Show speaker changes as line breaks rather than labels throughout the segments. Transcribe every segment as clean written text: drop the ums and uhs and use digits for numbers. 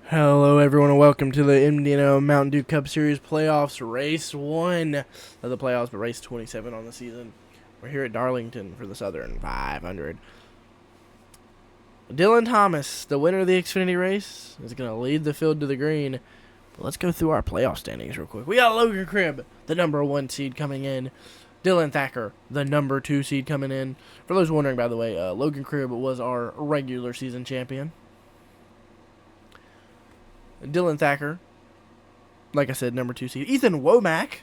Hello, everyone, and welcome to the MDNOL Mountain Dew Cup Series Playoffs, Race 1 of the playoffs, but Race 27 on the season. We're here at Darlington for the Southern 500. Dylan Thomas, the winner of the Xfinity race, is going to lead the field to the green. But let's go through our playoff standings real quick. We got Logan Cribb, the number 1 seed, coming in. Dylan Thacker, the number 2 seed, coming in. For those wondering, by the way, Logan Cribb was our regular season champion. Dylan Thacker, like I said, number 2 seed. Ethan Womack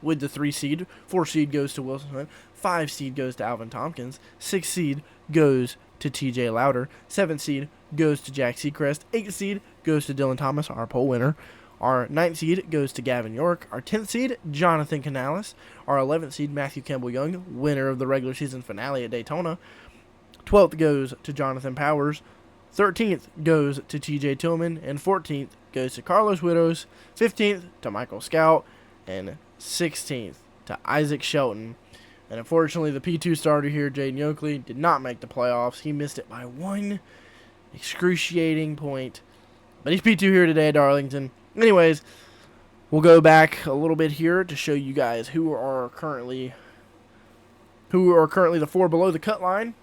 with the 3 seed. 4 seed goes to Wilson Hunt. 5 seed goes to Alvin Tompkins. 6 seed goes to TJ Lauder. 7 seed goes to Jack Seacrest. 8 seed goes to Dylan Thomas, our pole winner. Our 9th seed goes to Gavin York. Our 10th seed, Jonathan Canales. Our 11th seed, Matthew Campbell Young, winner of the regular season finale at Daytona. 12th goes to Jonathan Powers. 13th goes to TJ Tillman, and 14th goes to Carlos Widows, 15th to Michael Scout, and 16th to Isaac Shelton. And unfortunately, the P2 starter here, Jaden Yoakley, did not make the playoffs. He missed it by 1 excruciating point. But he's P2 here today at Darlington. Anyways, we'll go back a little bit here to show you guys who are currently the 4 below the cut line.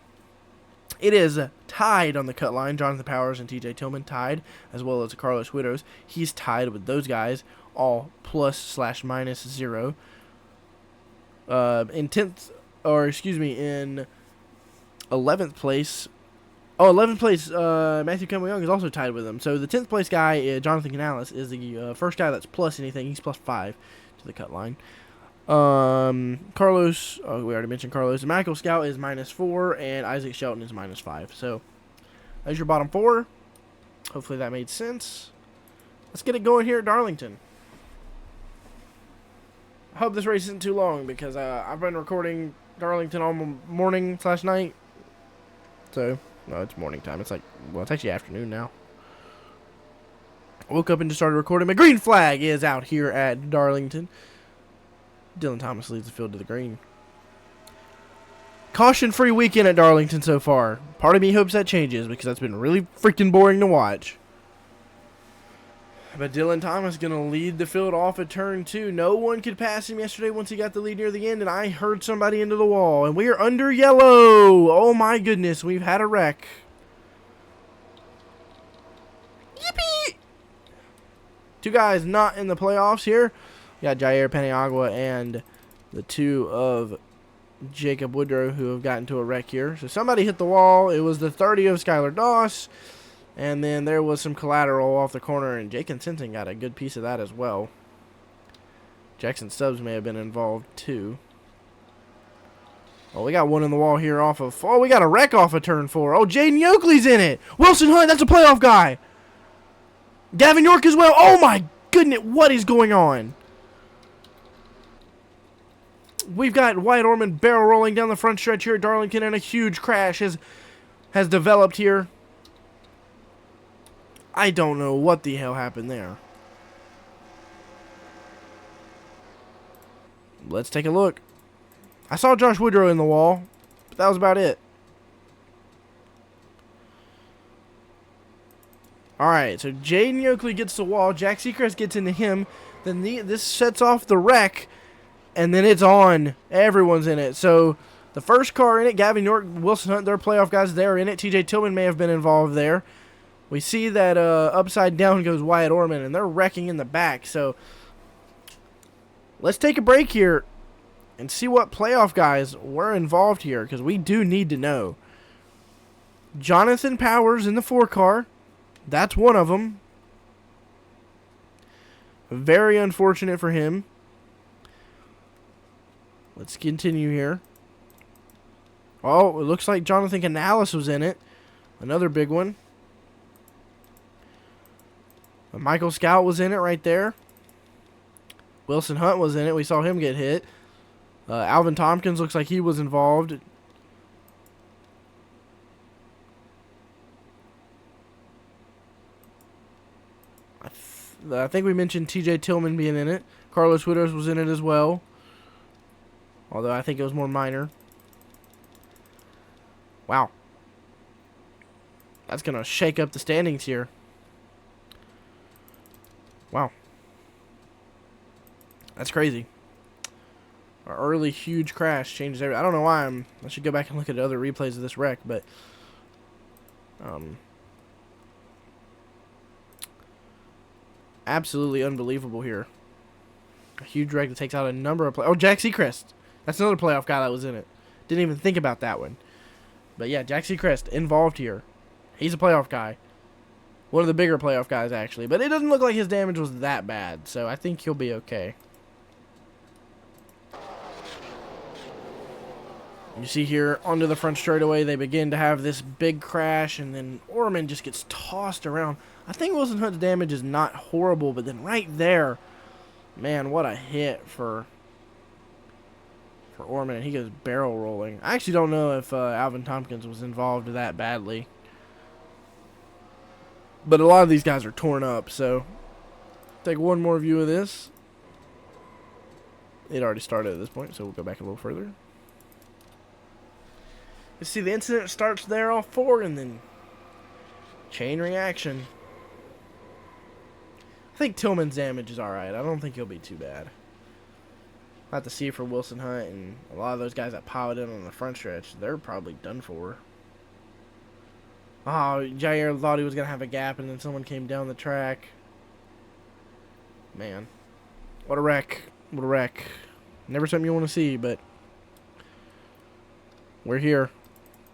It is tied on the cut line. Jonathan Powers and TJ Tillman tied, as well as Carlos Widows. He's tied with those guys, all plus/minus 0. In 11th place. Oh, 11th place, Matthew Campbell Young is also tied with him. So the 10th place guy, Jonathan Canales, is the first guy that's plus anything. He's plus 5 to the cut line. Carlos, we already mentioned Carlos. Michael Scout is minus 4, and Isaac Shelton is minus 5. So, there's your bottom 4. Hopefully that made sense. Let's get it going here at Darlington. I hope this race isn't too long, because I've been recording Darlington all morning/night. So, no, it's morning time. It's it's actually afternoon now. I woke up and just started recording. My green flag is out here at Darlington. Dylan Thomas leads the field to the green. Caution-free weekend at Darlington so far. Part of me hopes that changes because that's been really freaking boring to watch. But Dylan Thomas going to lead the field off at turn 2. No one could pass him yesterday once he got the lead near the end, and I heard somebody into the wall. And we are under yellow. Oh my goodness, we've had a wreck. Yippee! 2 guys not in the playoffs here. You got Jair Paniagua and the 2 of Jacob Woodrow who have gotten to a wreck here. So somebody hit the wall. It was the 30 of Skylar Doss. And then there was some collateral off the corner, and Jake and Simpson got a good piece of that as well. Jackson Stubbs may have been involved too. Oh, we got one in the wall here off of... Oh, we got a wreck off of turn 4. Oh, Jaden Yoakley's in it. Wilson Hunt, that's a playoff guy. Gavin York as well. Oh, my goodness. What is going on? We've got Wyatt Orman barrel rolling down the front stretch here at Darlington, and a huge crash has developed here. I don't know what the hell happened there. Let's take a look. I saw Josh Woodrow in the wall, but that was about it. Alright, so Jaden Yoakley gets the wall. Jack Seacrest gets into him. Then this sets off the wreck. And then it's on. Everyone's in it. So the first car in it, Gavin York, Wilson Hunt, they're playoff guys. They're in it. TJ Tillman may have been involved there. We see that upside down goes Wyatt Orman, and they're wrecking in the back. So let's take a break here and see what playoff guys were involved here, because we do need to know. Jonathan Powers in the 4 car. That's one of them. Very unfortunate for him. Let's continue here. Oh, it looks like Jonathan Canales was in it. Another big one. Michael Scout was in it right there. Wilson Hunt was in it. We saw him get hit. Alvin Tompkins looks like he was involved. I think we mentioned TJ Tillman being in it. Carlos Widows was in it as well. Although I think it was more minor. Wow. That's going to shake up the standings here. Wow. That's crazy. Our early huge crash changes everything. I don't know why I should go back and look at other replays of this wreck, but absolutely unbelievable here. A huge wreck that takes out a number of Jack Seacrest. That's another playoff guy that was in it. Didn't even think about that one. But yeah, Jack Seacrest involved here. He's a playoff guy. One of the bigger playoff guys, actually. But it doesn't look like his damage was that bad, so I think he'll be okay. You see here, onto the front straightaway, they begin to have this big crash, and then Orman just gets tossed around. I think Wilson Hunt's damage is not horrible, but then right there, man, what a hit for Orman. He goes barrel rolling. I actually don't know if Alvin Tompkins was involved that badly. But a lot of these guys are torn up, so take one more view of this. It already started at this point, so we'll go back a little further. You see the incident starts there off 4 and then chain reaction. I think Tillman's damage is alright. I don't think he'll be too bad. I'll have to see for Wilson Hunt and a lot of those guys that piled in on the front stretch. They're probably done for. Oh, Jair thought he was going to have a gap and then someone came down the track. Man. What a wreck. What a wreck. Never something you want to see, but we're here.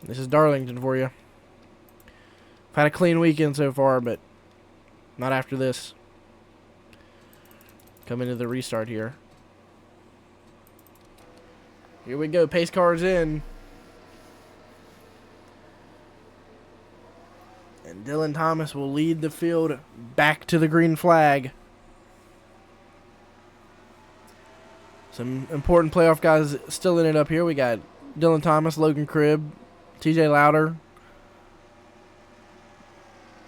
This is Darlington for you. I've had a clean weekend so far, but not after this. Coming to the restart here. Here we go. Pace car's in. And Dylan Thomas will lead the field back to the green flag. Some important playoff guys still in it up here. We got Dylan Thomas, Logan Cribb, TJ Louder,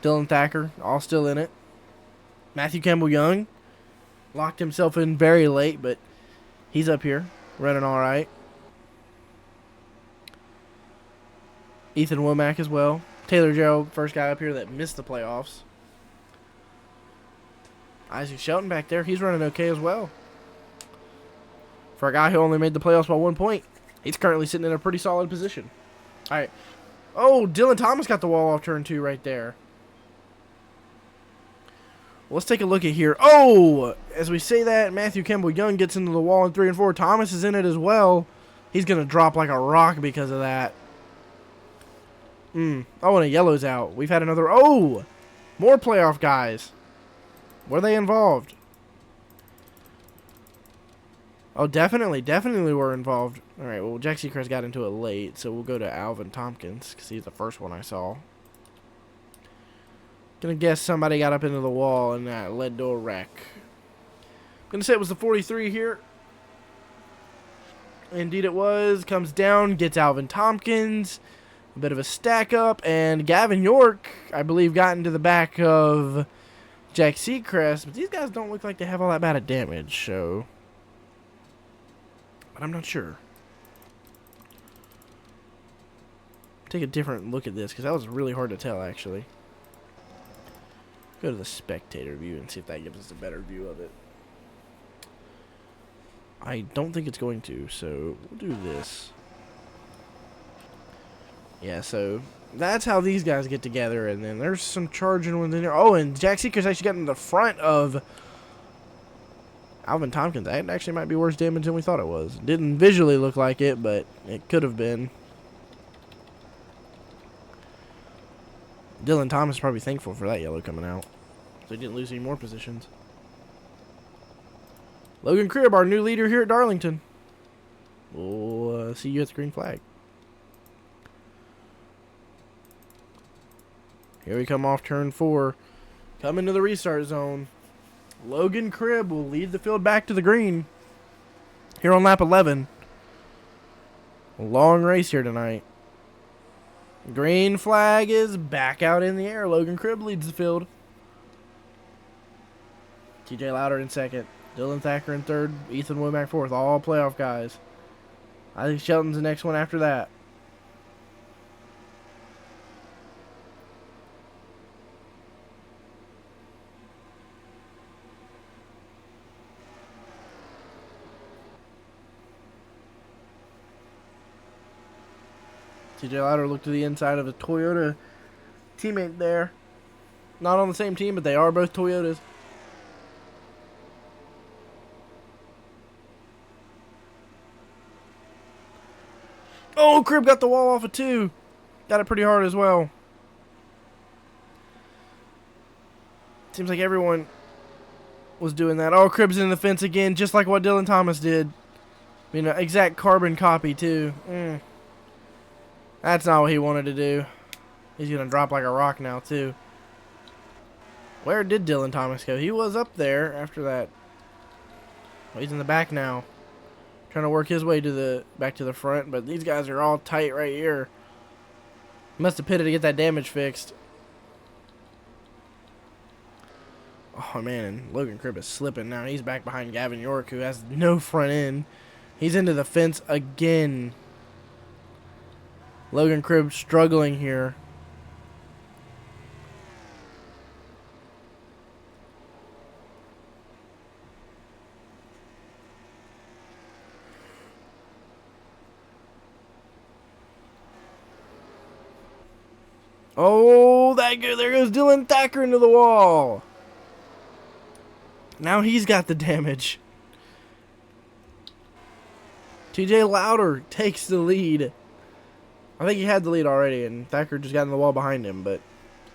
Dylan Thacker, all still in it. Matthew Campbell Young locked himself in very late, but he's up here, running all right. Ethan Womack as well. Taylor Gerald, first guy up here that missed the playoffs. Isaac Shelton back there, he's running okay as well. For a guy who only made the playoffs by 1 point, he's currently sitting in a pretty solid position. All right. Oh, Dylan Thomas got the wall off turn 2 right there. Well, let's take a look at here. Oh, as we say that, Matthew Campbell Young gets into the wall in 3 and 4. Thomas is in it as well. He's going to drop like a rock because of that. Oh, and a yellow's out. We've had another. Oh, more playoff guys. Were they involved? Oh, definitely were involved. All right, well, Jack Seacrest got into it late, so we'll go to Alvin Tompkins because he's the first one I saw. Gonna guess somebody got up into the wall and that led to a wreck. Gonna say it was the 43 here. Indeed it was. Comes down, gets Alvin Tompkins. A bit of a stack up, and Gavin York, I believe, got into the back of Jack Seacrest. But these guys don't look like they have all that bad of damage, so. But I'm not sure. Take a different look at this, because that was really hard to tell, actually. Go to the spectator view and see if that gives us a better view of it. I don't think it's going to, so we'll do this. Yeah, so that's how these guys get together, and then there's some charging ones in there. Oh, and Jack Seacrest actually got in the front of Alvin Tompkins. That actually might be worse damage than we thought it was. Didn't visually look like it, but it could have been. Dylan Thomas is probably thankful for that yellow coming out, so he didn't lose any more positions. Logan Cribb, our new leader here at Darlington. We'll see you at the green flag. Here we come off turn 4. Coming to the restart zone. Logan Cribb will lead the field back to the green here on lap 11. A long race here tonight. Green flag is back out in the air. Logan Cribb leads the field. TJ Louder in second. Dylan Thacker in third. Ethan Womack fourth. All playoff guys. I think Shelton's the next one after that. TJ Louder looked to the inside of a Toyota teammate there. Not on the same team, but they are both Toyotas. Oh, Crib got the wall off of 2. Got it pretty hard as well. Seems like everyone was doing that. Oh, Crib's in the fence again, just like what Dylan Thomas did. I mean, exact carbon copy, too. That's not what he wanted to do. He's going to drop like a rock now, too. Where did Dylan Thomas go? He was up there after that. Well, he's in the back now. Trying to work his way to back to the front, but these guys are all tight right here. Must have pitted to get that damage fixed. Oh, man, and Logan Cribb is slipping now. He's back behind Gavin York, who has no front end. He's into the fence again. Logan Cribb struggling here. Oh, there goes Dylan Thacker into the wall. Now he's got the damage. TJ Louder takes the lead. I think he had the lead already, and Thacker just got in the wall behind him, but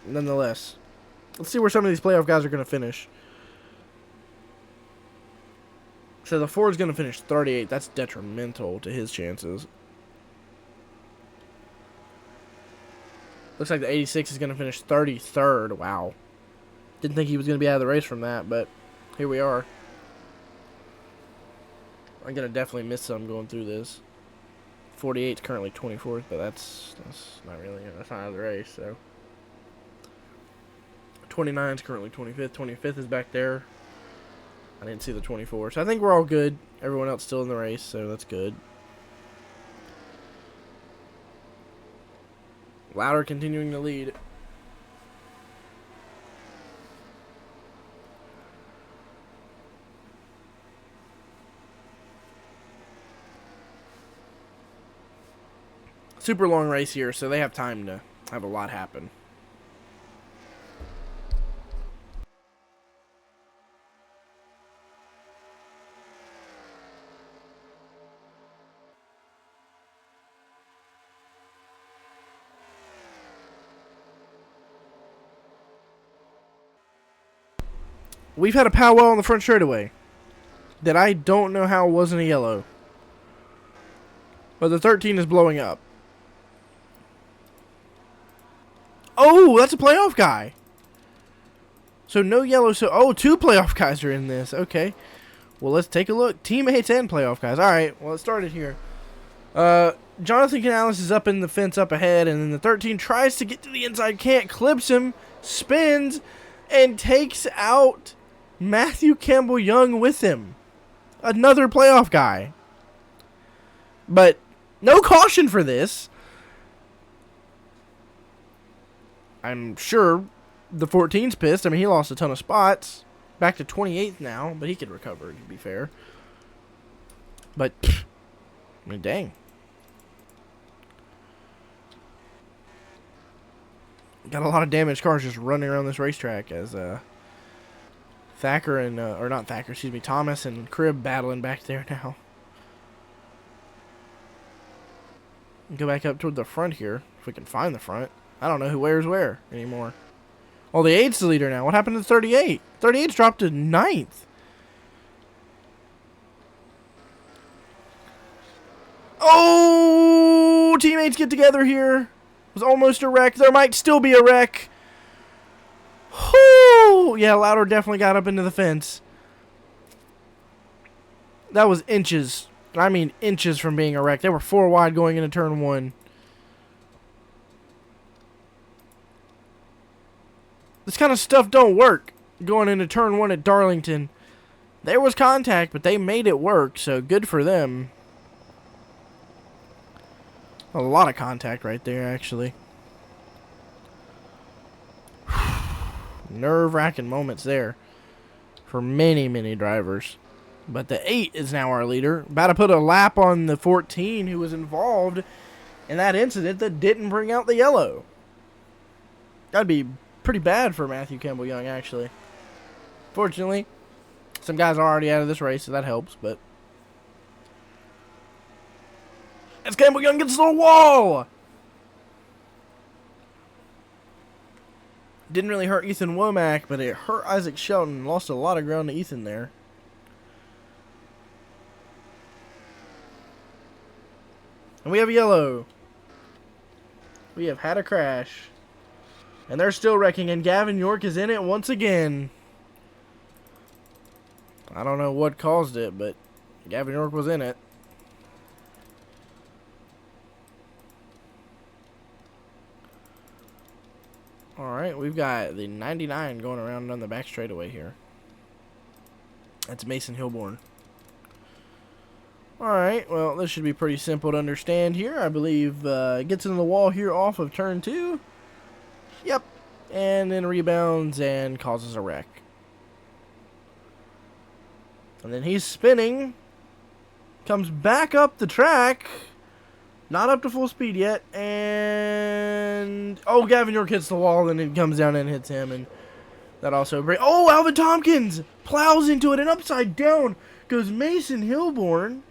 nonetheless. Let's see where some of these playoff guys are going to finish. So the Ford's going to finish 38. That's detrimental to his chances. Looks like the 86 is going to finish 33rd. Wow. Didn't think he was going to be out of the race from that, but here we are. I'm going to definitely miss some going through this. 48 is currently 24th, but that's not really that's not out of the race, so. 29 is currently 25th. 25th is back there. I didn't see the 24. So I think we're all good. Everyone else still in the race, so that's good. Louder continuing to lead. Super long race here, so they have time to have a lot happen. We've had a powwow on the front straightaway that I don't know how wasn't a yellow. But the 13 is blowing up. Oh, that's a playoff guy. So no yellow. So, oh, 2 playoff guys are in this. Okay. Well, let's take a look. Teammates and playoff guys. All right. Well, it started here. Jonathan Canales is up in the fence up ahead. And then the 13 tries to get to the inside. Can't. Clips him. Spins. And takes out Matthew Campbell Young with him. Another playoff guy. But no caution for this. I'm sure the 14's pissed. I mean, he lost a ton of spots. Back to 28th now, but he could recover, to be fair. But, I mean, dang. Got a lot of damaged cars just running around this racetrack as Thacker and, or not Thacker, excuse me, Thomas and Cribb battling back there now. Go back up toward the front here, if we can find the front. I don't know who wears where anymore. Oh, the 8's the leader now. What happened to 38? 38's dropped to 9th. Oh, teammates get together here. It was almost a wreck. There might still be a wreck. Oh, yeah, Louder definitely got up into the fence. That was inches. I mean inches from being a wreck. They were 4 wide going into turn 1. This kind of stuff don't work going into turn 1 at Darlington. There was contact, but they made it work, so good for them. A lot of contact right there, actually. Nerve-wracking moments there for many, many drivers. But the 8 is now our leader. About to put a lap on the 14 who was involved in that incident that didn't bring out the yellow. That'd be pretty bad for Matthew Campbell Young, actually. Fortunately, some guys are already out of this race, so that helps, but as Campbell Young gets to the wall! Didn't really hurt Ethan Womack, but it hurt Isaac Shelton. Lost a lot of ground to Ethan there. And we have yellow. We have had a crash. And they're still wrecking, and Gavin York is in it once again. I don't know what caused it, but Gavin York was in it. Alright, we've got the 99 going around on the back straightaway here. That's Mason Hilborn. Alright, well, this should be pretty simple to understand here. I believe gets into the wall here off of turn 2. Yep. And then rebounds and causes a wreck. And then he's spinning. Comes back up the track. Not up to full speed yet, and oh, Gavin York hits the wall, and it comes down and hits him, and that also breaks. Oh, Alvin Tompkins plows into it, and upside down goes Mason Hilborn.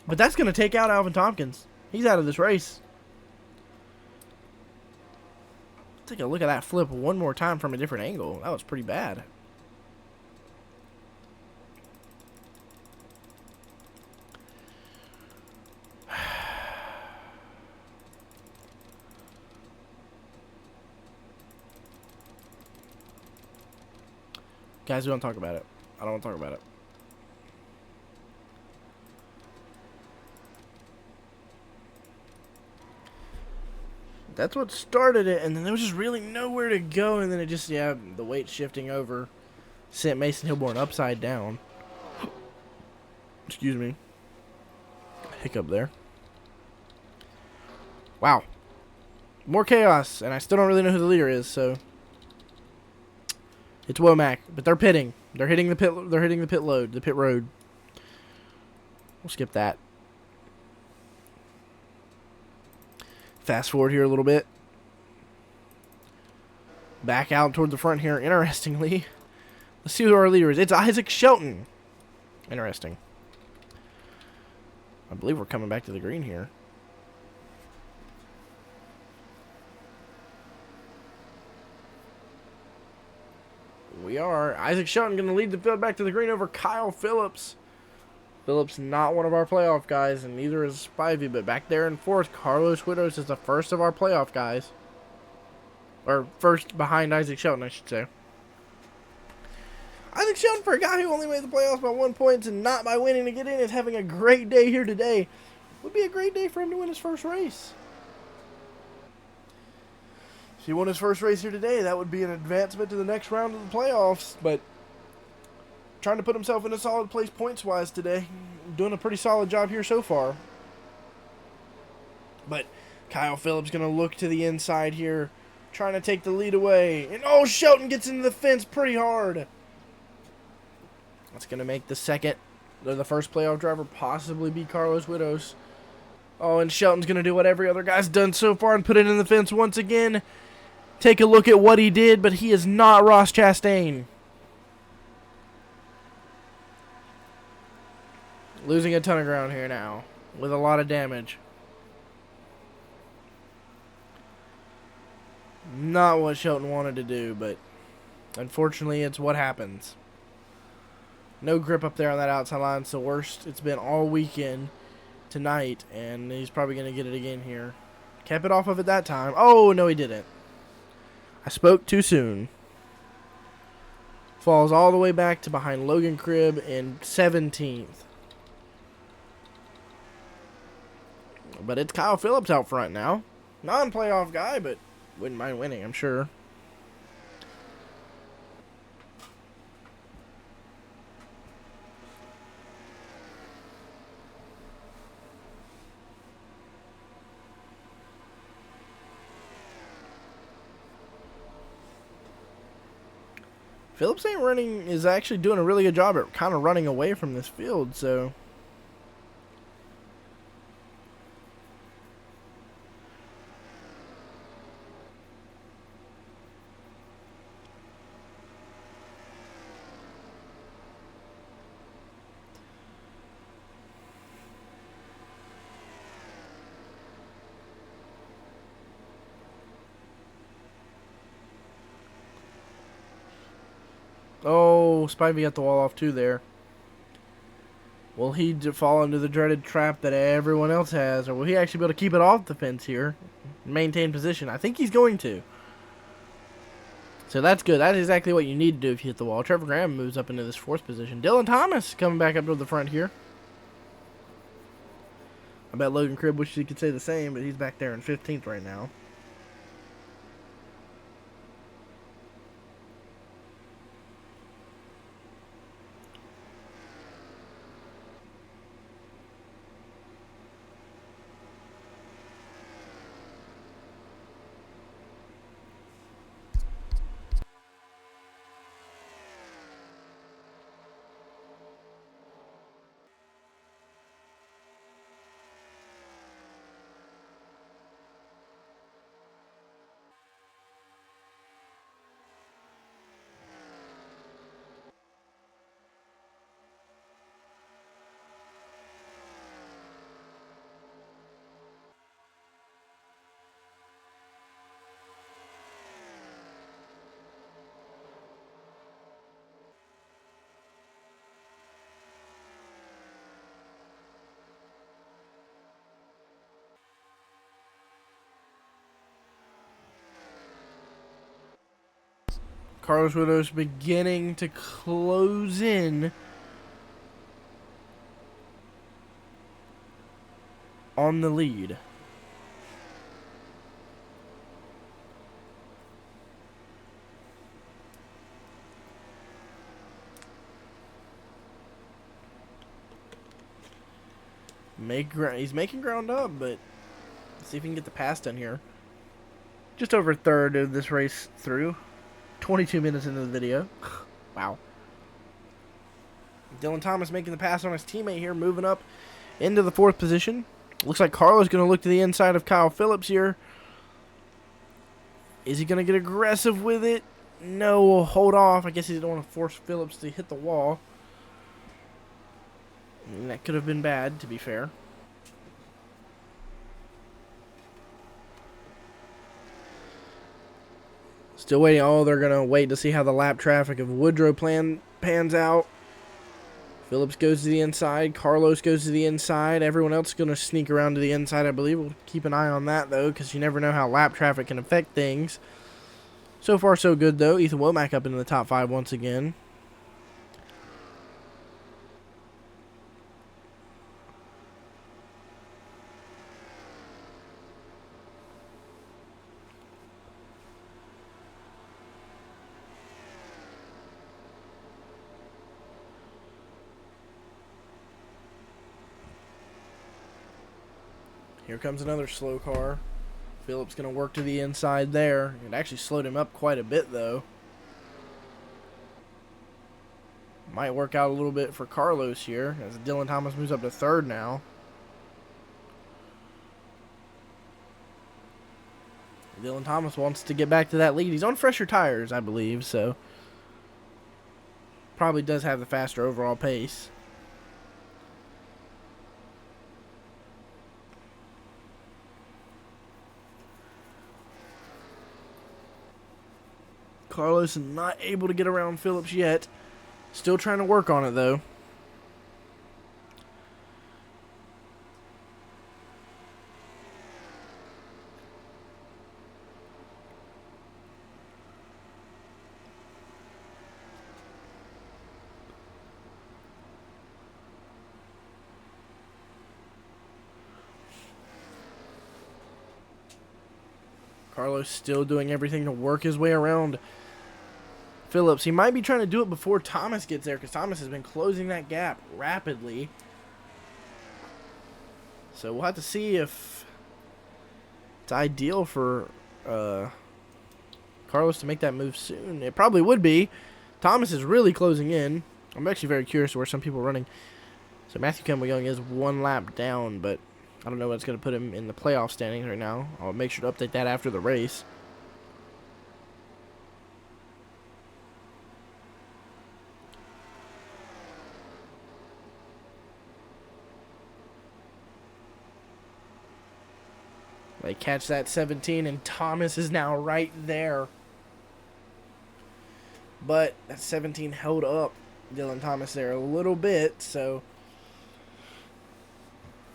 But that's going to take out Alvin Tompkins. He's out of this race. Take a look at that flip one more time from a different angle. That was pretty bad. Guys, we don't talk about it. I don't want to talk about it. That's what started it, and then there was just really nowhere to go, and then it just, yeah, the weight shifting over sent Mason Hilborn upside down. Excuse me. Hiccup there. Wow. More chaos, and I still don't really know who the leader is, so it's Womack, but they're pitting. They're hitting the pit. They're hitting the pit road. We'll skip that. Fast forward here a little bit. Back out toward the front here. Interestingly, let's see who our leader is. It's Isaac Shelton. Interesting. I believe we're coming back to the green here. We are. Isaac Shelton going to lead the field back to the green over Kyle Phillips. Phillips not one of our playoff guys, and neither is Spivey, but back there in fourth, Carlos Widows is the first of our playoff guys. Or first behind Isaac Shelton, I should say. Isaac Shelton, for a guy who only made the playoffs by 1 point and not by winning to get in, is having a great day here today. Would be a great day for him to win his first race. If he won his first race here today, that would be an advancement to the next round of the playoffs, but trying to put himself in a solid place points-wise today. Doing a pretty solid job here so far. But Kyle Phillips going to look to the inside here, trying to take the lead away. And oh, Shelton gets into the fence pretty hard. That's going to make the first playoff driver possibly be Carlos Widows. Oh, and Shelton's going to do what every other guy's done so far and put it in the fence once again. Take a look at what he did, but he is not Ross Chastain. Losing a ton of ground here now with a lot of damage. Not what Shelton wanted to do, but unfortunately it's what happens. No grip up there on that outside line. It's the worst it's been all weekend tonight, and he's probably going to get it again here. Kept it off of it that time. Oh, no, he didn't. I spoke too soon. Falls all the way back to behind Logan Cribb in 17th. But it's Kyle Phillips out front now. Non-playoff guy, but wouldn't mind winning, I'm sure. Phillips is actually doing a really good job at kind of running away from this field, so Oh, Spivey got the wall off too there. Will he fall into the dreaded trap that everyone else has, or will he actually be able to keep it off the fence here, maintain position? I think he's going to. So that's good. That's exactly what you need to do if you hit the wall. Trevor Graham moves up into this fourth position. Dylan Thomas coming back up to the front here. I bet Logan Cribb wishes he could say the same, but he's back there in 15th right now. Carlos Widows beginning to close in on the lead. He's making ground up, but let's see if he can get the pass done here. Just over a third of this race through. 22 minutes into the video. Wow. Dylan Thomas making the pass on his teammate here, moving up into the fourth position. Looks like Carlos going to look to the inside of Kyle Phillips here. Is he going to get aggressive with it? No, hold off. I guess he didn't want to force Phillips to hit the wall. And that could have been bad, to be fair. Still waiting. Oh, they're going to wait to see how the lap traffic of Woodrow pans out. Phillips goes to the inside. Carlos goes to the inside. Everyone else is going to sneak around to the inside, I believe. We'll keep an eye on that, though, because you never know how lap traffic can affect things. So far, so good, though. Ethan Womack up into the top 5 once again. Here comes another slow car. Phillips going to work to the inside there. It actually slowed him up quite a bit, though. Might work out a little bit for Carlos here, as Dylan Thomas moves up to third now. Dylan Thomas wants to get back to that lead. He's on fresher tires, I believe, so probably does have the faster overall pace. Carlos is not able to get around Phillips yet. Still trying to work on it, though. Carlos still doing everything to work his way around Phillips. He might be trying to do it before Thomas gets there, because Thomas has been closing that gap rapidly. So we'll have to see if it's ideal for Carlos to make that move soon. It probably would be. Thomas is really closing in. I'm actually very curious where some people are running. So Matthew Campbell Young is one lap down, but I don't know what's going to put him in the playoff standings right now. I'll make sure to update that after the race. They catch that 17, and Thomas is now right there. But that 17 held up Dylan Thomas there a little bit, so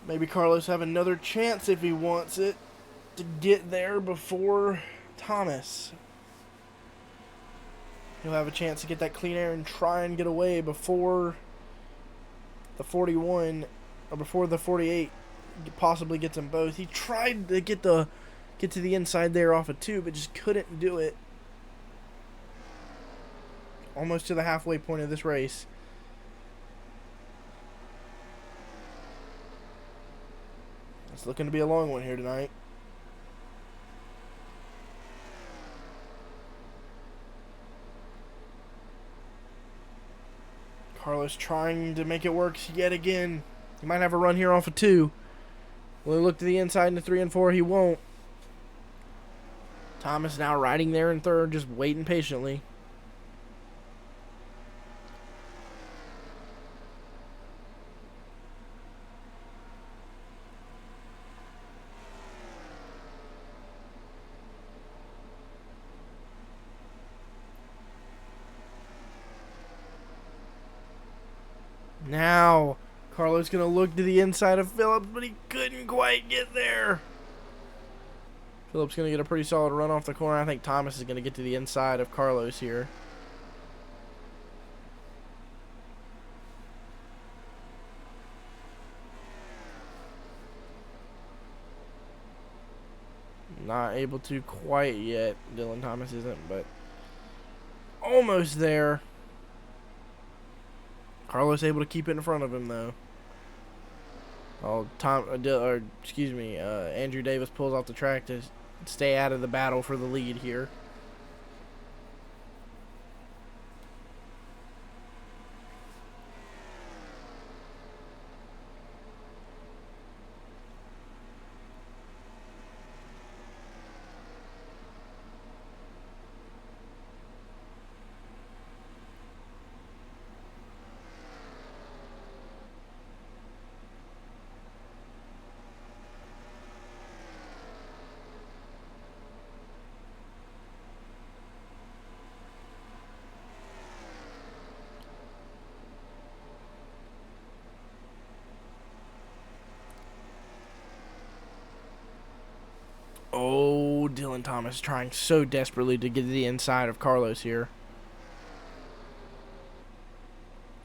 maybe Carlos have another chance if he wants it to get there before Thomas. He'll have a chance to get that clean air and try and get away before the 41 or before the 48 possibly gets them both. He tried to get to the inside there off of 2, but just couldn't do it. Almost to the halfway point of this race. It's looking to be a long one here tonight. Carlos trying to make it work yet again. He might have a run here off of 2. Will he look to the inside in the 3 and 4? He won't. Thomas now riding there in 3rd, just waiting patiently. Now, Carlos going to look to the inside of Phillips, but he couldn't quite get there. Phillips going to get a pretty solid run off the corner. I think Thomas is going to get to the inside of Carlos here. Not able to quite yet. Dylan Thomas isn't, but almost there. Carlos able to keep it in front of him, though. Oh, Andrew Davis pulls off the track to stay out of the battle for the lead here. Oh, Dylan Thomas trying so desperately to get to the inside of Carlos here.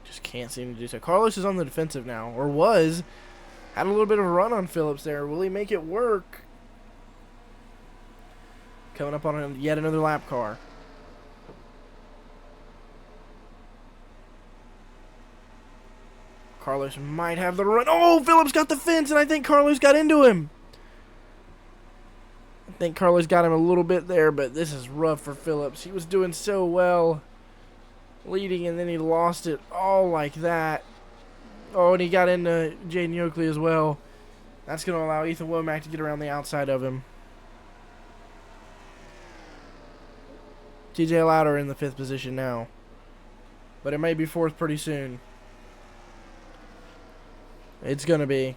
Just can't seem to do so. Carlos is on the defensive now, or was. Had a little bit of a run on Phillips there. Will he make it work? Coming up on yet another lap car. Carlos might have the run. Oh, Phillips got the fence, and I think Carlos got into him. I think Carlos got him a little bit there, but this is rough for Phillips. He was doing so well leading, and then he lost it all like that. Oh, and he got into Jaden Oakley as well. That's going to allow Ethan Womack to get around the outside of him. TJ Louder in the 5th position now. But it may be 4th pretty soon. It's going to be.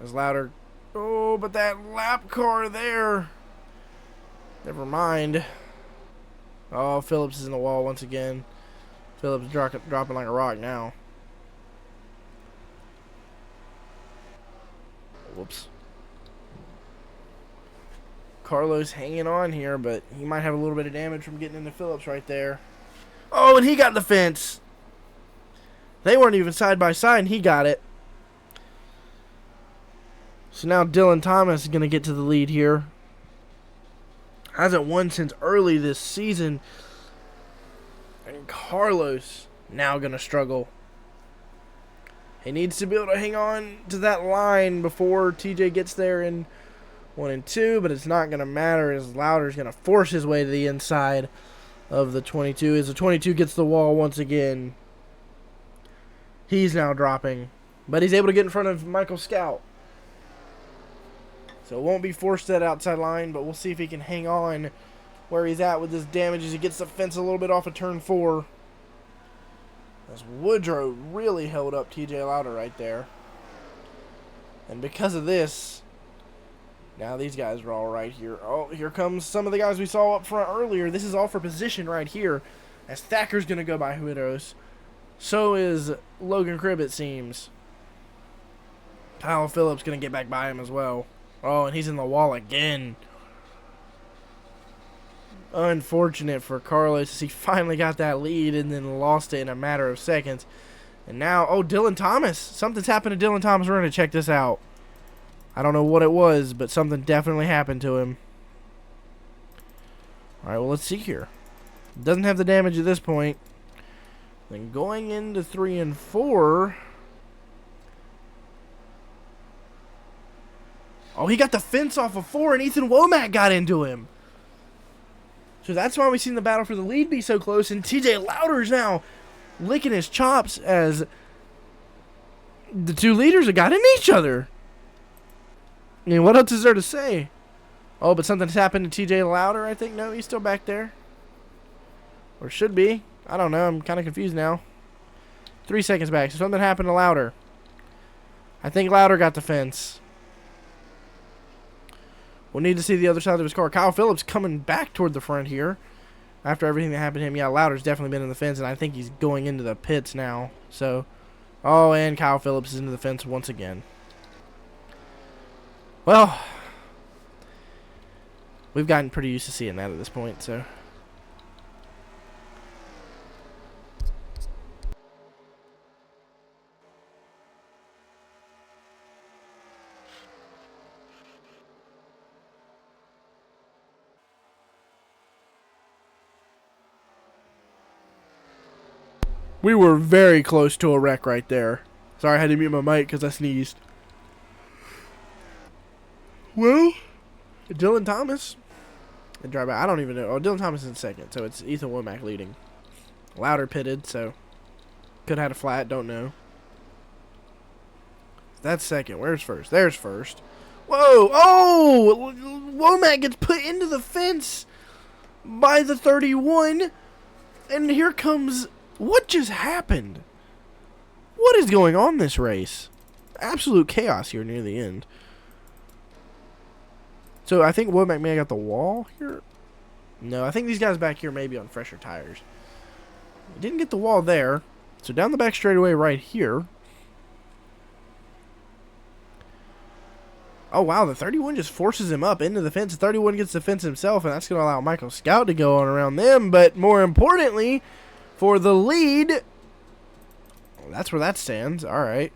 As Louder... Oh, but that lap car there. Never mind. Oh, Phillips is in the wall once again. Phillips dropping like a rock now. Whoops. Carlos hanging on here, but he might have a little bit of damage from getting into Phillips right there. Oh, and he got the fence. They weren't even side by side, and he got it. So now Dylan Thomas is going to get to the lead here. Hasn't won since early this season. And Carlos now going to struggle. He needs to be able to hang on to that line before TJ gets there in 1 and 2, but it's not going to matter as Louder's going to force his way to the inside of the 22. As the 22 gets the wall once again, he's now dropping. But he's able to get in front of Michael Scout. So it won't be forced to that outside line, but we'll see if he can hang on where he's at with this damage as he gets the fence a little bit off of turn 4. As Woodrow really held up TJ Louder right there. And because of this, now these guys are all right here. Oh, here comes some of the guys we saw up front earlier. This is all for position right here. As Thacker's going to go by Huidos. So is Logan Cribb, it seems. Kyle Phillips going to get back by him as well. Oh, and he's in the wall again. Unfortunate for Carlos as he finally got that lead and then lost it in a matter of seconds. And now, oh, Dylan Thomas. Something's happened to Dylan Thomas. We're going to check this out. I don't know what it was, but something definitely happened to him. All right, well, let's see here. Doesn't have the damage at this point. Then going into 3 and 4. Oh, he got the fence off of 4, and Ethan Womack got into him. So that's why we've seen the battle for the lead be so close, and TJ Louder's now licking his chops as the two leaders have got in each other. I mean, what else is there to say? Oh, but something's happened to TJ Louder, I think. No, he's still back there. Or should be. I don't know. I'm kind of confused now. 3 seconds back. So something happened to Louder. I think Louder got the fence. We'll need to see the other side of his car. Kyle Phillips coming back toward the front here. After everything that happened to him. Yeah, Louder's definitely been in the fence, and I think he's going into the pits now. So, oh, and Kyle Phillips is into the fence once again. Well, we've gotten pretty used to seeing that at this point, so. We were very close to a wreck right there. Sorry, I had to mute my mic because I sneezed. Well, Dylan Thomas. The driver, I don't even know. Oh, Dylan Thomas is in second, so it's Ethan Womack leading. Louder pitted, so could have had a flat, don't know. That's second. Where's first? There's first. Whoa! Oh! Womack gets put into the fence by the 31. And here comes... What just happened? What is going on this race? Absolute chaos here near the end. So I think Womack may have got the wall here. No, I think these guys back here may be on fresher tires. He didn't get the wall there. So down the back straightaway right here. Oh, wow. The 31 just forces him up into the fence. The 31 gets the fence himself, and that's going to allow Michael Scout to go on around them. But more importantly, for the lead, that's where that stands. All right.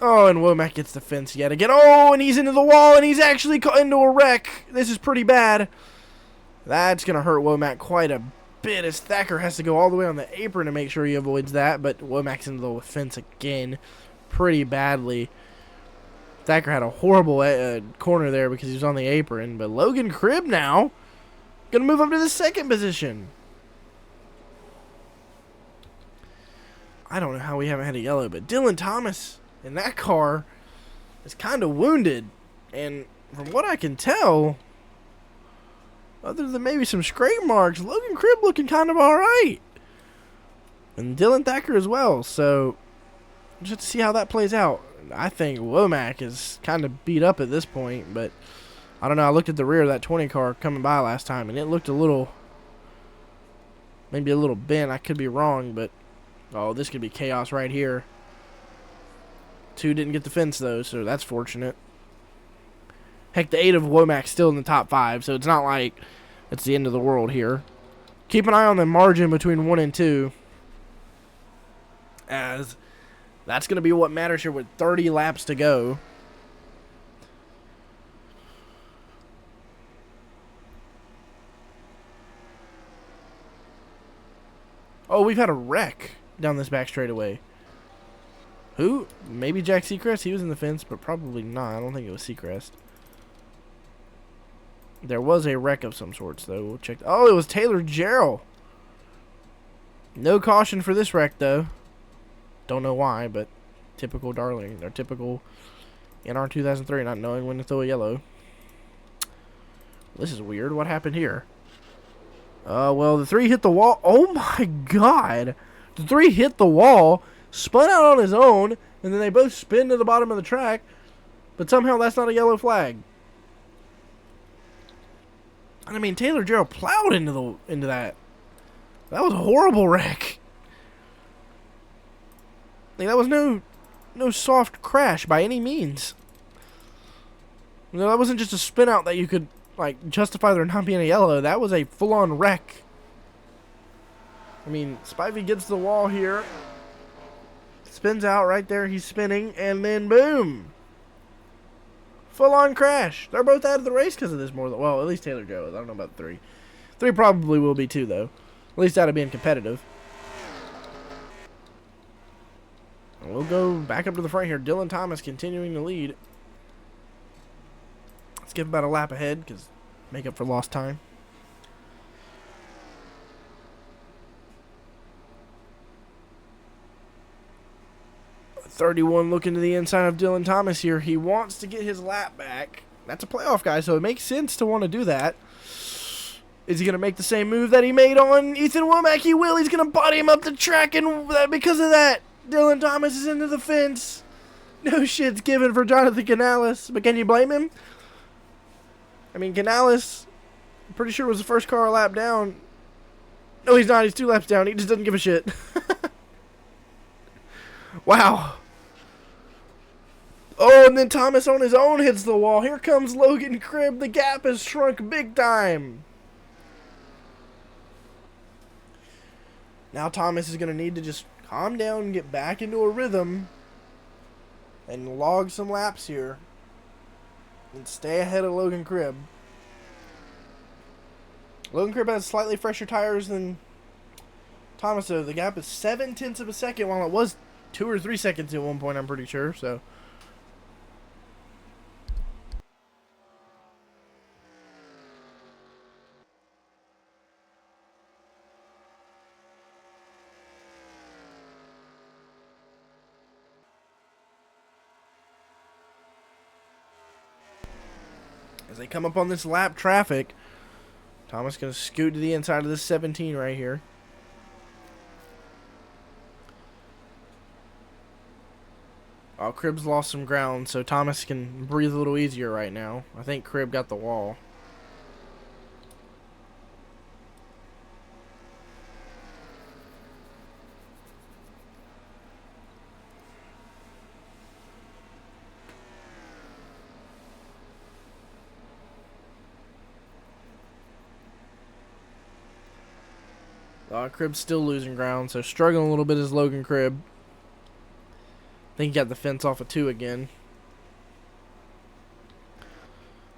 Oh, and Womack gets the fence yet again. Oh, and he's into the wall, and he's actually caught into a wreck. This is pretty bad. That's going to hurt Womack quite a bit, as Thacker has to go all the way on the apron to make sure he avoids that. But Womack's into the fence again pretty badly. Thacker had a horrible corner there because he was on the apron. But Logan Cribb now going to move up to the second position. I don't know how we haven't had a yellow, but Dylan Thomas in that car is kind of wounded. And from what I can tell, other than maybe some scrape marks, Logan Cribb looking kind of alright. And Dylan Thacker as well. So, just to see how that plays out. I think Womack is kind of beat up at this point, but I don't know. I looked at the rear of that 20 car coming by last time, and it looked a little, maybe a little bent. I could be wrong, but oh, this could be chaos right here. 2 didn't get the fence, though, so that's fortunate. Heck, the 8 of Womack's still in the top 5, so it's not like it's the end of the world here. Keep an eye on the margin between 1 and 2, as that's going to be what matters here with 30 laps to go. Oh, we've had a wreck down this back straightaway. Who? Maybe Jack Seacrest? He was in the fence, but probably not. I don't think it was Seacrest. There was a wreck of some sorts, though. We'll check. Oh, it was Taylor Jarrell. No caution for this wreck, though. Don't know why, but typical Darlington, or typical NR 2003, not knowing when to throw a yellow. This is weird. What happened here? Well, the 3 hit the wall. Oh, my God. The 3 hit the wall, spun out on his own, and then they both spin to the bottom of the track, but somehow that's not a yellow flag. And I mean, Taylor Gerald plowed into that. That was a horrible wreck. Like, that was no soft crash by any means. You know, that wasn't just a spin out that you could like justify there not being a yellow. That was a full-on wreck. I mean, Spivey gets the wall here. Spins out right there. He's spinning. And then boom. Full-on crash. They're both out of the race because of this more than... Well, at least Taylor Joe is. I don't know about 3. 3 probably will be too, though. At least out of being competitive. And we'll go back up to the front here. Dylan Thomas continuing to lead. Let's give about a lap ahead because make up for lost time. 31 looking to the inside of Dylan Thomas here. He wants to get his lap back. That's a playoff guy, so it makes sense to want to do that. Is he going to make the same move that he made on Ethan Womack? He will. He's going to body him up the track, and because of that, Dylan Thomas is into the fence. No shit's given for Jonathan Canales, but can you blame him? I mean, Canales, I'm pretty sure was the first car a lap down. No, he's not. He's 2 laps down. He just doesn't give a shit. Wow. Oh, and then Thomas on his own hits the wall. Here comes Logan Cribb. The gap has shrunk big time. Now Thomas is going to need to just calm down and get back into a rhythm and log some laps here and stay ahead of Logan Cribb. Logan Cribb has slightly fresher tires than Thomas, though. The gap is 0.7 of a second, while it was 2 or 3 seconds at one point, I'm pretty sure, so... As they come up on this lap traffic, Thomas going to scoot to the inside of this 17 right here. Oh, Cribb's lost some ground, so Thomas can breathe a little easier right now. I think Cribb got the wall. Cribb's still losing ground, so struggling a little bit is Logan Cribb. I think he got the fence off of 2 again.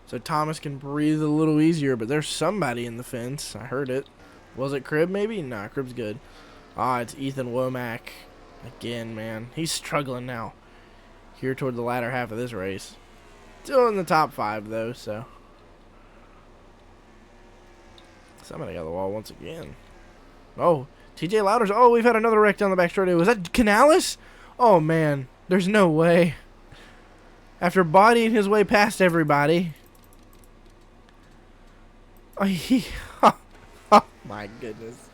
So Thomas can breathe a little easier, but there's somebody in the fence. I heard it. Was it Cribb maybe? Nah, Cribb's good. It's Ethan Womack. Again, man. He's struggling now. Here toward the latter half of this race. Still in the top 5, though, so. Somebody got the wall once again. Oh, TJ Louders. Oh, we've had another wreck down the back straight. Was that Canales? Oh, man. There's no way. After bodying his way past everybody. Oh, my goodness.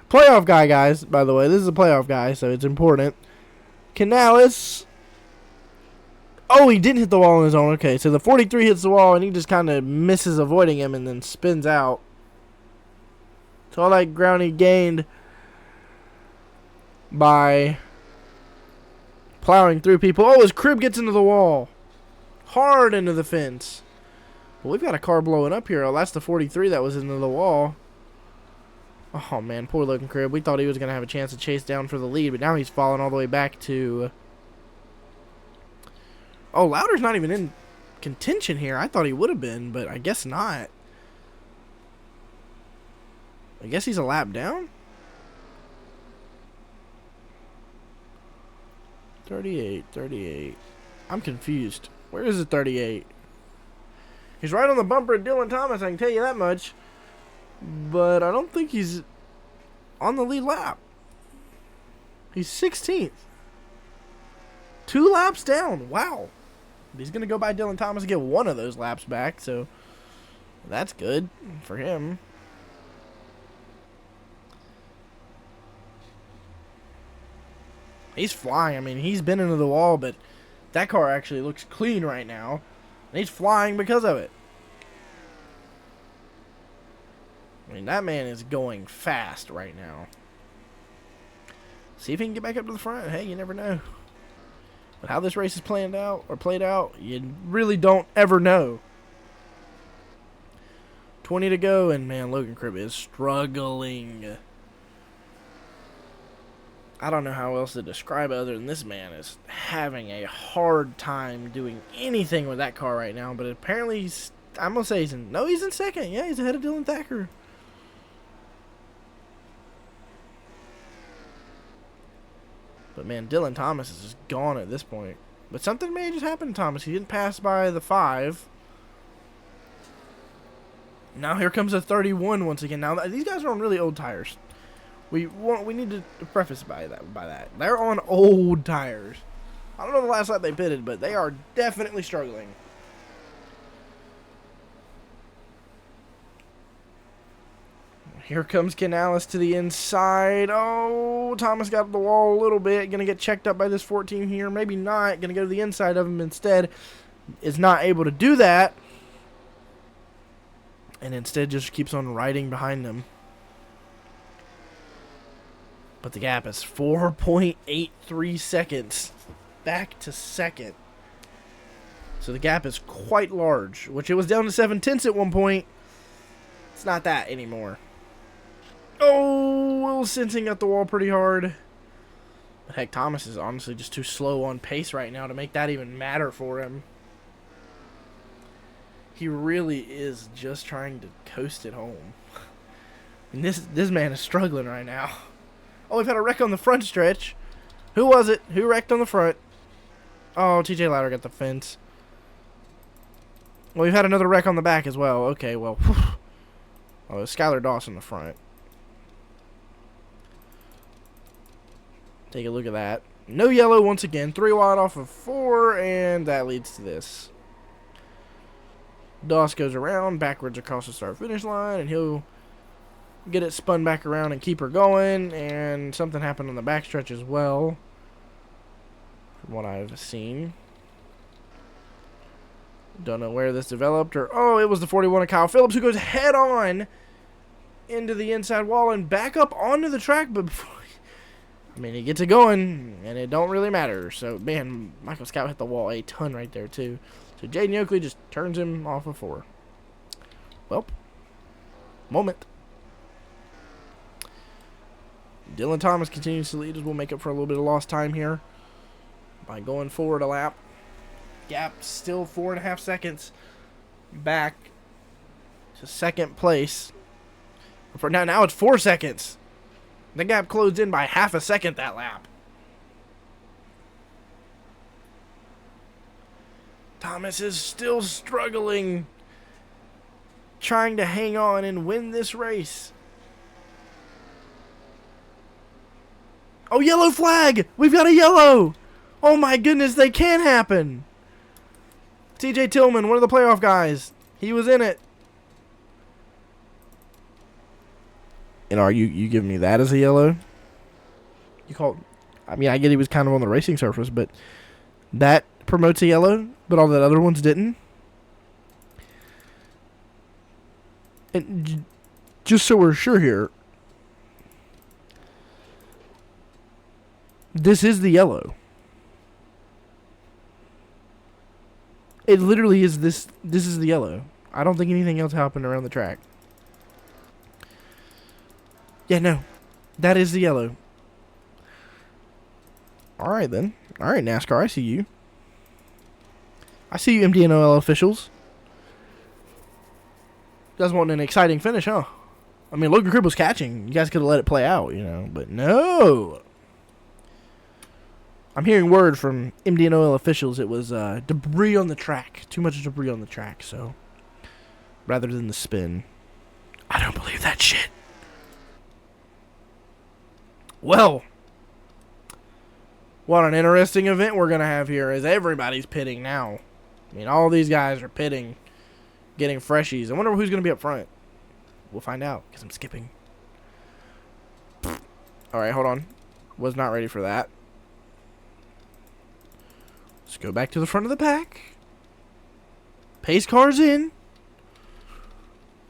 Playoff guy, guys, by the way. This is a playoff guy, so it's important. Canales. Oh, he didn't hit the wall on his own. Okay, so the 43 hits the wall, and he just kind of misses avoiding him and then spins out. So all that ground he gained by plowing through people. Oh, his Cribb gets into the wall. Hard into the fence. Well, we've got a car blowing up here. Oh, that's the 43 that was into the wall. Oh, man, poor Logan Cribb. We thought he was going to have a chance to chase down for the lead, but now he's falling all the way back to... Oh, Lauder's not even in contention here. I thought he would have been, but I guess not. I guess he's a lap down? 38. I'm confused. Where is the 38? He's right on the bumper of Dylan Thomas, I can tell you that much. But I don't think he's on the lead lap. He's 16th. 2 laps down. Wow. He's going to go by Dylan Thomas and get 1 of those laps back, so that's good for him. He's flying. I mean, he's been into the wall, but that car actually looks clean right now. And he's flying because of it. I mean, that man is going fast right now. See if he can get back up to the front. Hey, you never know. But how this race is played out, you really don't ever know. 20 to go, and man, Logan Cribb is struggling. I don't know how else to describe it other than this man is having a hard time doing anything with that car right now. But apparently, I'm going to say he's in second. Yeah, he's ahead of Dylan Thacker. But man, Dylan Thomas is just gone at this point. But something may just happen to Thomas. He didn't pass by the 5. Now here comes a 31 once again. Now these guys are on really old tires. We need to preface by that. They're on old tires. I don't know the last lap they pitted, but they are definitely struggling. Here comes Canales to the inside. Oh, Thomas got up the wall a little bit. Going to get checked up by this 14 here. Maybe not. Going to go to the inside of him instead. Is not able to do that. And instead just keeps on riding behind them. But the gap is 4.83 seconds. Back to second. So the gap is quite large. Which it was down to 7/10 at one point. It's not that anymore. Oh, Will Simpson got the wall pretty hard. But heck, Thomas is honestly just too slow on pace right now to make that even matter for him. He really is just trying to coast it home. And this man is struggling right now. Oh, we've had a wreck on the front stretch. Who was it? Who wrecked on the front? Oh, TJ Louder got the fence. Well, we've had another wreck on the back as well. Okay, well. Oh, it was Skylar Dawson in the front. Take a look at that. No yellow once again. 3 wide off of 4, and that leads to this. Doss goes around backwards across the start-finish line, and he'll get it spun back around and keep her going. And something happened on the backstretch as well, from what I've seen. Don't know where this developed, or oh, it was the 41 of Kyle Phillips who goes head on into the inside wall and back up onto the track. But before, I mean, he gets it going, and it don't really matter. So man, Michael Scout hit the wall a ton right there too. So Jaden Oakley just turns him off of 4. Well, moment. Dylan Thomas continues to lead as we'll make up for a little bit of lost time here by going forward a lap. Gap still 4.5 seconds back to second place. For now it's 4 seconds. The gap closed in by half a second that lap. Thomas is still struggling, trying to hang on and win this race. Oh, yellow flag! We've got a yellow! Oh my goodness, they can happen! TJ Tillman, one of the playoff guys. He was in it. And are you giving me that as a yellow? You called? I mean, I get he was kind of on the racing surface, but that promotes a yellow, but all the other ones didn't. And just so we're sure here, this is the yellow. It literally is this. This is the yellow. I don't think anything else happened around the track. Yeah, no. That is the yellow. Alright then. Alright, NASCAR, I see you. I see you, MDNOL officials. You guys want an exciting finish, huh? I mean, Logan Cribb was catching. You guys could have let it play out, you know. But no. I'm hearing word from MDNOL officials it was debris on the track. Too much debris on the track, so. Rather than the spin. I don't believe that shit. Well. What an interesting event we're going to have here as everybody's pitting now. I mean, all these guys are pitting, getting freshies. I wonder who's going to be up front. We'll find out because I'm skipping. Alright, hold on. Was not ready for that. Let's go back to the front of the pack. Pace car's in.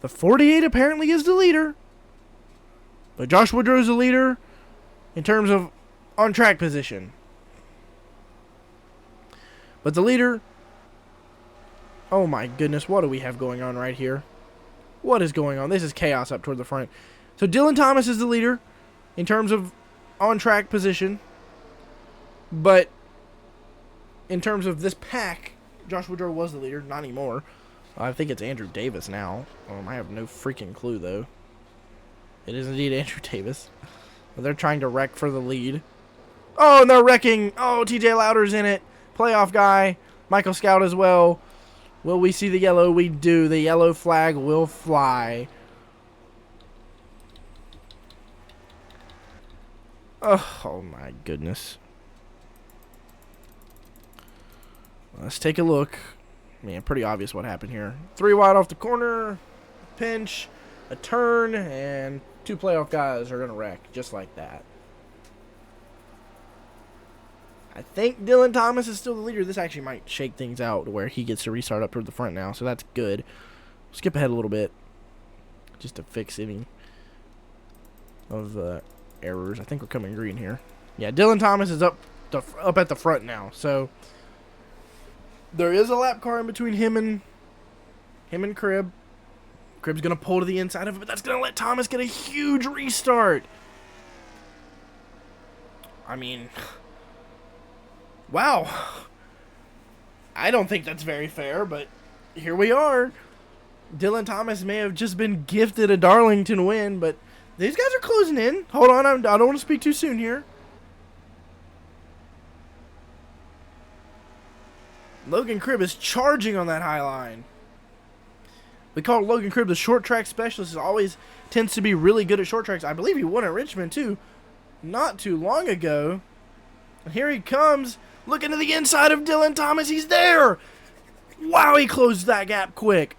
The 48 apparently is the leader. But Josh Woodrow's the leader in terms of on-track position. But the leader... Oh my goodness, what do we have going on right here? What is going on? This is chaos up toward the front. So Dylan Thomas is the leader in terms of on-track position. But in terms of this pack, Josh Woodrow was the leader. Not anymore. I think it's Andrew Davis now. I have no freaking clue, though. It is indeed Andrew Davis. They're trying to wreck for the lead. Oh, and they're wrecking. Oh, TJ Lauder's in it. Playoff guy. Michael Scout as well. Will we see the yellow? We do. The yellow flag will fly. Oh my goodness. Let's take a look. Man, pretty obvious what happened here. 3 wide off the corner. Pinch. A turn. And 2 playoff guys are going to wreck. Just like that. I think Dylan Thomas is still the leader. This actually might shake things out to where he gets to restart up toward the front now. So that's good. Skip ahead a little bit. Just to fix any of errors. I think we're coming green here. Yeah, Dylan Thomas is up at the front now. So there is a lap car in between him and Cribb. Cribb's going to pull to the inside of it, but that's going to let Thomas get a huge restart. I mean... Wow. I don't think that's very fair, but here we are. Dylan Thomas may have just been gifted a Darlington win, but these guys are closing in. Hold on, I don't want to speak too soon here. Logan Cribb is charging on that high line. We call Logan Cribb the short track specialist. He always tends to be really good at short tracks. I believe he won at Richmond, too, not too long ago. And here he comes. Looking to the inside of Dylan Thomas. He's there. Wow, he closed that gap quick.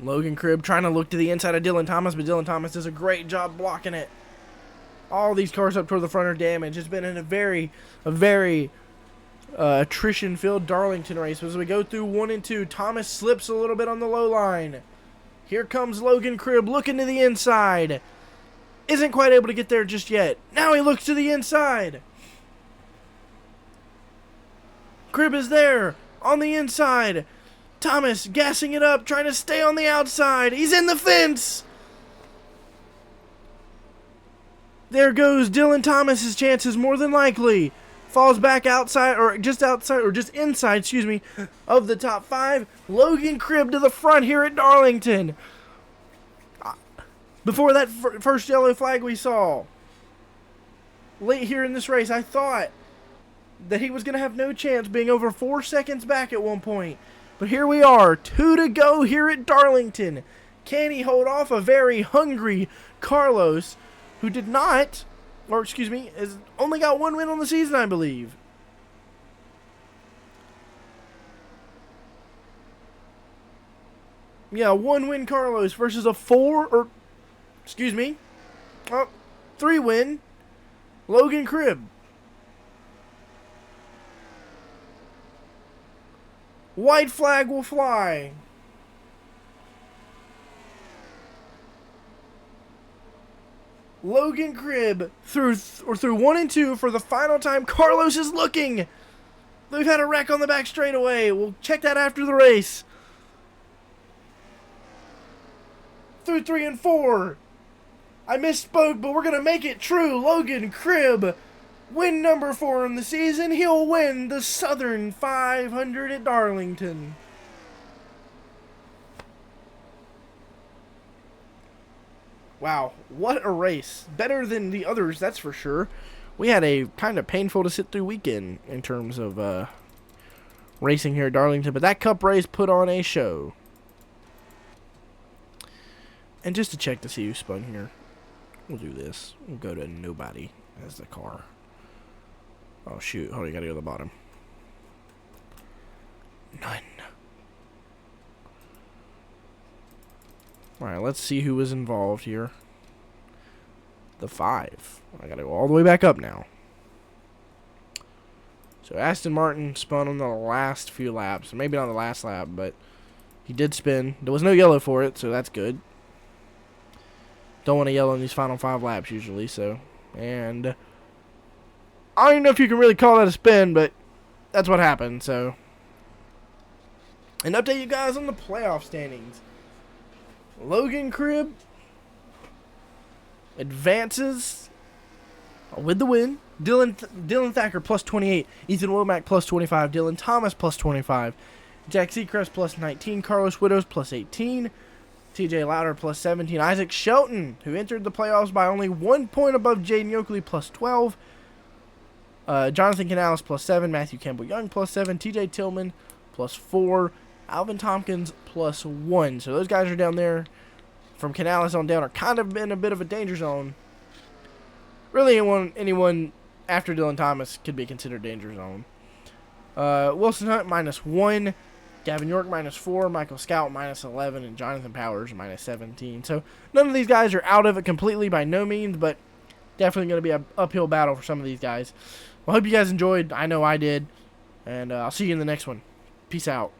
Logan Cribb trying to look to the inside of Dylan Thomas, but Dylan Thomas does a great job blocking it. All these cars up toward the front are damaged. It's been in a very attrition-filled Darlington race. As we go through 1 and 2, Thomas slips a little bit on the low line. Here comes Logan Cribb looking to the inside. Isn't quite able to get there just yet. Now he looks to the inside. Cribb is there on the inside. Thomas gassing it up, trying to stay on the outside. He's in the fence. There goes Dylan Thomas's chances more than likely. Falls back outside, or just inside, excuse me, of the top 5. Logan Cribb to the front here at Darlington. Before that first yellow flag we saw late here in this race, I thought that he was going to have no chance, being over 4 seconds back at one point. But here we are, 2 to go here at Darlington. Can he hold off a very hungry Carlos, who did not, or excuse me, has only got 1 win on the season, I believe. Yeah, 1 win Carlos versus a 3 win Logan Cribb. White flag will fly. Logan Cribb through 1 and 2 for the final time. Carlos is looking. They've had a wreck on the back straightaway. We'll check that after the race. Through 3 and 4. I misspoke, but we're going to make it true. Logan Cribb, win number 4 in the season. He'll win the Southern 500 at Darlington. Wow, what a race. Better than the others, that's for sure. We had a kind of painful to sit through weekend in terms of racing here at Darlington, but that Cup race put on a show. And just to check to see who spun here, we'll do this. We'll go to nobody as the car. Oh, shoot. Hold on, you gotta go to the bottom. None. Alright, let's see who was involved here. The 5. I gotta go all the way back up now. So Aston Martin spun on the last few laps. Maybe not the last lap, but he did spin. There was no yellow for it, so that's good. Don't want to yellow in these final 5 laps usually, so. And I don't even know if you can really call that a spin, but that's what happened, so. And update you guys on the playoff standings. Logan Cribb advances with the win. Dylan Thacker plus 28. Ethan Womack plus 25. Dylan Thomas plus 25. Jack Seacrest plus 19. Carlos Widows plus 18. TJ Lauder plus 17. Isaac Shelton, who entered the playoffs by only 1 point above Jaden Yoakley, plus 12. Jonathan Canales plus 7. Matthew Campbell Young plus 7. TJ Tillman plus 4. Alvin Tompkins plus 1. So those guys are down there from Canales on down are kind of in a bit of a danger zone. Really, anyone after Dylan Thomas could be considered danger zone. Wilson Hunt minus 1. Gavin York minus 4. Michael Scout minus 11. And Jonathan Powers minus 17. So none of these guys are out of it completely by no means, but definitely going to be an uphill battle for some of these guys. Well, I hope you guys enjoyed. I know I did. And I'll see you in the next one. Peace out.